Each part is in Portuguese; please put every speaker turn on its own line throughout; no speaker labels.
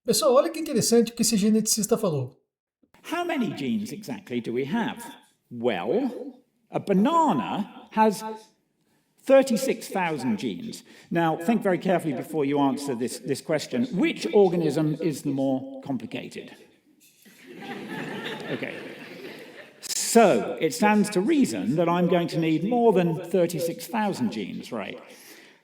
Pessoal, olha que interessante o que esse geneticista falou.
How many genes exactly do we have? Well, a banana has 36,000 genes. Now, think very carefully before you answer this question. Which organism is the more complicated? Okay. So, it stands to reason that I'm going to need more than 36,000 genes, right?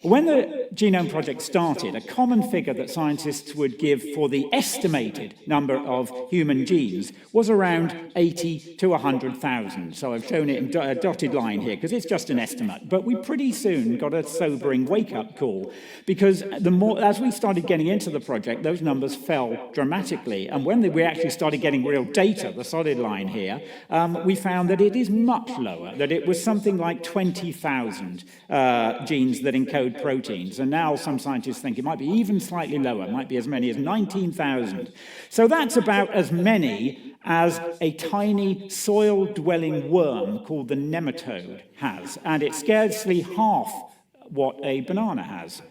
When the Genome Project started, a common figure that scientists would give for the estimated number of human genes was around 80 to 100,000. So I've shown it in a dotted line here because it's just an estimate. But we pretty soon got a sobering wake-up call because as we started getting into the project, those numbers fell dramatically. And when we actually started getting real data, the solid line here, we found that it is much lower, that it was something like 20,000 genes that encode proteins, and now some scientists think it might be even slightly lower, it might be as many as 19,000. So that's about as many as a tiny soil-dwelling worm called the nematode has, and it's scarcely half what a banana has.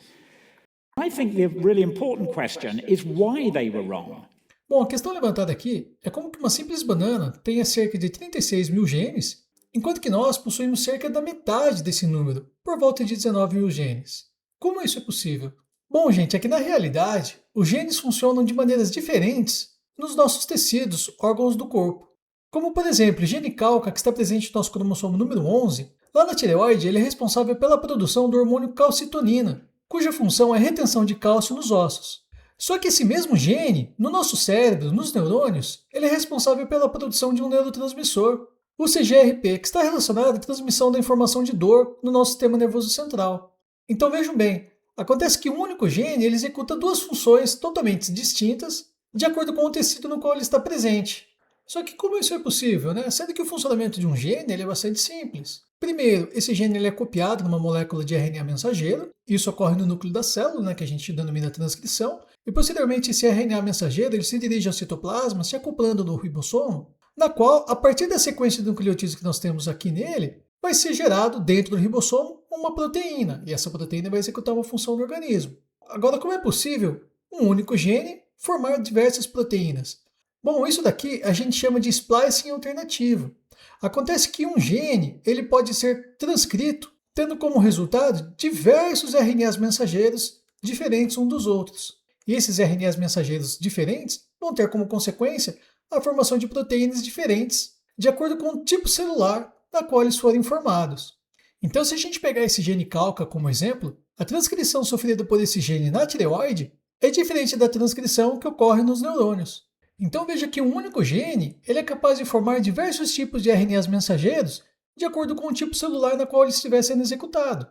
I think the really important question is why they were wrong.
Bom, a questão levantada aqui é como que uma simples banana tenha cerca de 36 mil genes, enquanto que nós possuímos cerca da metade desse número, por volta de 19 mil genes. Como isso é possível? Bom, gente, é que na realidade, os genes funcionam de maneiras diferentes nos nossos tecidos, órgãos do corpo. Como, por exemplo, o gene calca, que está presente no nosso cromossomo número 11, lá na tireoide ele é responsável pela produção do hormônio calcitonina, cuja função é a retenção de cálcio nos ossos. Só que esse mesmo gene, no nosso cérebro, nos neurônios, ele é responsável pela produção de um neurotransmissor, o CGRP, que está relacionado à transmissão da informação de dor no nosso sistema nervoso central. Então vejam bem, acontece que um único gene ele executa duas funções totalmente distintas de acordo com o tecido no qual ele está presente. Só que como isso é possível, né? Sendo que o funcionamento de um gene ele é bastante simples. Primeiro, esse gene ele é copiado numa molécula de RNA mensageiro, isso ocorre no núcleo da célula, né, que a gente denomina transcrição, e posteriormente esse RNA mensageiro ele se dirige ao citoplasma, se acoplando no ribossomo, na qual, a partir da sequência de nucleotídeos que nós temos aqui nele, vai ser gerado dentro do ribossomo uma proteína, e essa proteína vai executar uma função no organismo. Agora, como é possível um único gene formar diversas proteínas? Bom, isso daqui a gente chama de splicing alternativo. Acontece que um gene ele pode ser transcrito, tendo como resultado diversos RNAs mensageiros diferentes uns dos outros. E esses RNAs mensageiros diferentes vão ter como consequência a formação de proteínas diferentes, de acordo com o tipo celular da qual eles forem formados. Então, se a gente pegar esse gene calca como exemplo, a transcrição sofrida por esse gene na tireoide é diferente da transcrição que ocorre nos neurônios. Então veja que um único gene ele é capaz de formar diversos tipos de RNAs mensageiros de acordo com o tipo celular na qual ele estiver sendo executado.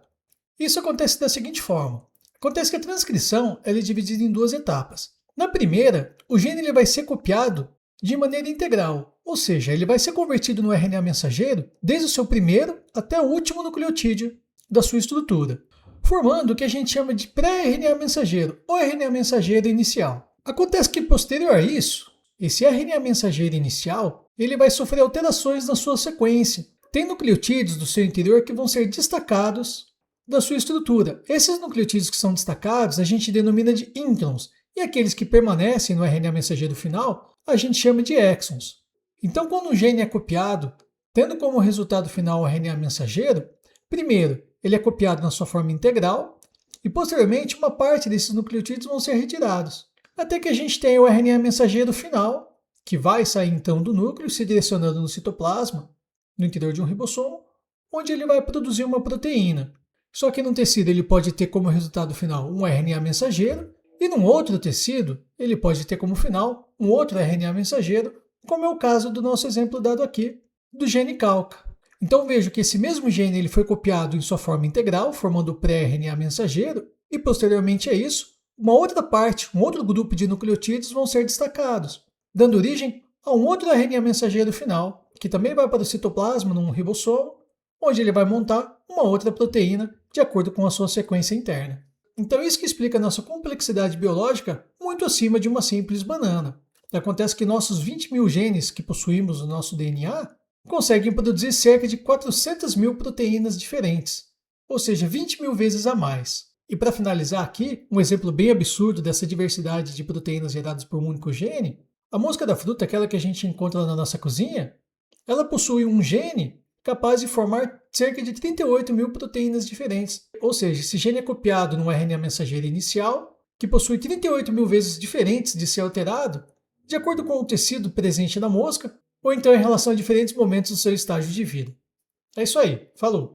Isso acontece da seguinte forma. Acontece que a transcrição ela é dividida em duas etapas. Na primeira, o gene ele vai ser copiado de maneira integral, ou seja, ele vai ser convertido no RNA mensageiro desde o seu primeiro até o último nucleotídeo da sua estrutura, formando o que a gente chama de pré-RNA mensageiro ou RNA mensageiro inicial. Acontece que posterior a isso, esse RNA mensageiro inicial ele vai sofrer alterações na sua sequência. Tem nucleotídeos do seu interior que vão ser destacados da sua estrutura. Esses nucleotídeos que são destacados a gente denomina de introns, e aqueles que permanecem no RNA mensageiro final a gente chama de exons. Então, quando um gene é copiado, tendo como resultado final o RNA mensageiro, primeiro, ele é copiado na sua forma integral, e posteriormente uma parte desses nucleotídeos vão ser retirados, até que a gente tenha o RNA mensageiro final, que vai sair então do núcleo, se direcionando no citoplasma, no interior de um ribossomo, onde ele vai produzir uma proteína. Só que num tecido ele pode ter como resultado final um RNA mensageiro, e num outro tecido ele pode ter como final um outro RNA mensageiro, como é o caso do nosso exemplo dado aqui, do gene calca. Então vejo que esse mesmo gene ele foi copiado em sua forma integral, formando o pré-RNA mensageiro, e posteriormente a isso, uma outra parte, um outro grupo de nucleotídeos vão ser destacados, dando origem a um outro RNA mensageiro final, que também vai para o citoplasma, num ribossomo, onde ele vai montar uma outra proteína de acordo com a sua sequência interna. Então isso que explica a nossa complexidade biológica muito acima de uma simples banana. Acontece que nossos 20 mil genes que possuímos no nosso DNA conseguem produzir cerca de 400 mil proteínas diferentes, ou seja, 20 mil vezes a mais. E para finalizar aqui, um exemplo bem absurdo dessa diversidade de proteínas geradas por um único gene, a mosca da fruta, aquela que a gente encontra na nossa cozinha, ela possui um gene capaz de formar cerca de 38 mil proteínas diferentes. Ou seja, esse gene é copiado no RNA mensageiro inicial, que possui 38 mil vezes diferentes de ser alterado, de acordo com o tecido presente na mosca, ou então em relação a diferentes momentos do seu estágio de vida. É isso aí, falou!